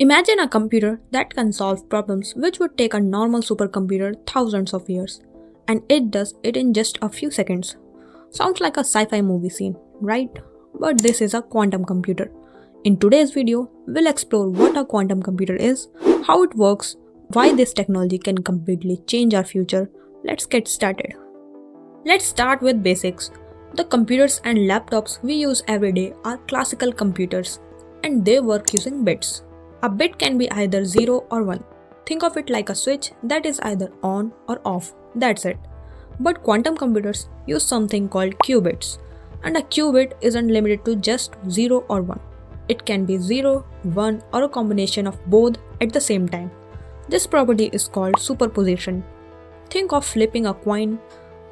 Imagine a computer that can solve problems which would take a normal supercomputer thousands of years, and it does it in just a few seconds. Sounds like a sci-fi movie scene, right? But this is a quantum computer. In today's video, we'll explore what a quantum computer is, how it works, why this technology can completely change our future. Let's get started. Let's start with basics. The computers and laptops we use every day are classical computers, and they work using bits. A bit can be either 0 or 1. Think of it like a switch that is either on or off. That's it. But quantum computers use something called qubits. And a qubit isn't limited to just 0 or 1. It can be 0, 1 or a combination of both at the same time. This property is called superposition. Think of flipping a coin.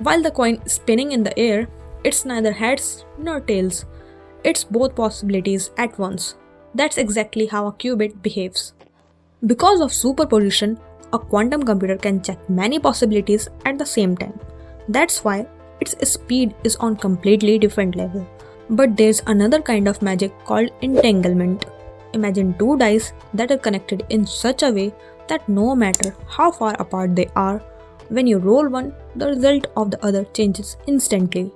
While the coin is spinning in the air, it's neither heads nor tails. It's both possibilities at once. That's exactly how a qubit behaves. Because of superposition, a quantum computer can check many possibilities at the same time. That's why its speed is on completely different level. But there's another kind of magic called entanglement. Imagine two dice that are connected in such a way that no matter how far apart they are, when you roll one, the result of the other changes instantly.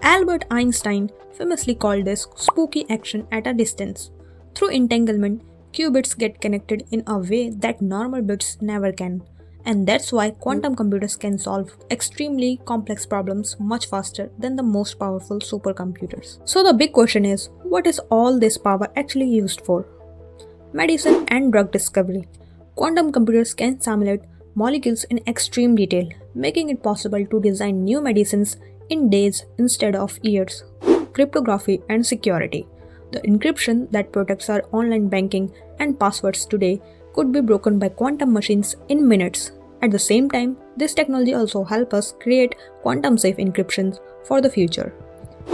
Albert Einstein famously called this spooky action at a distance. Through entanglement, qubits get connected in a way that normal bits never can. And that's why quantum computers can solve extremely complex problems much faster than the most powerful supercomputers. So the big question is, what is all this power actually used for? Medicine and drug discovery. Quantum computers can simulate molecules in extreme detail, making it possible to design new medicines in days instead of years. Cryptography and security. The encryption that protects our online banking and passwords today could be broken by quantum machines in minutes. At the same time, this technology also helps us create quantum-safe encryptions for the future.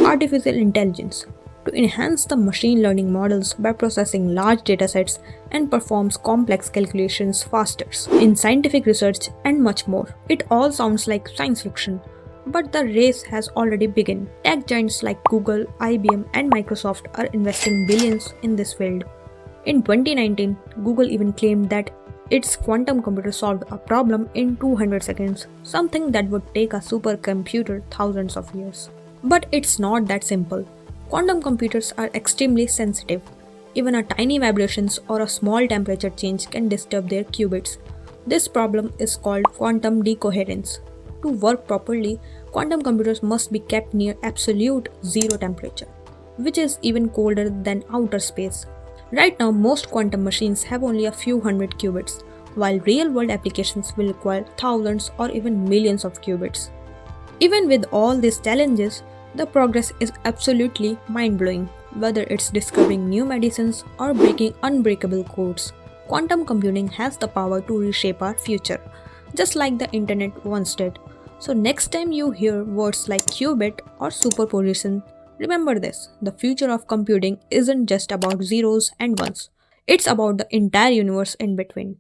Artificial intelligence. To enhance the machine learning models by processing large datasets and performs complex calculations faster. In scientific research and much more. It all sounds like science fiction. But the race has already begun. Tech giants like Google, IBM and Microsoft are investing billions in this field. In 2019, Google even claimed that its quantum computer solved a problem in 200 seconds, something that would take a supercomputer thousands of years. But it's not that simple. Quantum computers are extremely sensitive. Even a tiny vibrations or a small temperature change can disturb their qubits. This problem is called quantum decoherence. To work properly, quantum computers must be kept near absolute zero temperature, which is even colder than outer space. Right now, most quantum machines have only a few hundred qubits, while real-world applications will require thousands or even millions of qubits. Even with all these challenges, the progress is absolutely mind-blowing, whether it's discovering new medicines or breaking unbreakable codes. Quantum computing has the power to reshape our future, just like the internet once did. So next time you hear words like qubit or superposition, remember this: the future of computing isn't just about zeros and ones. It's about the entire universe in between.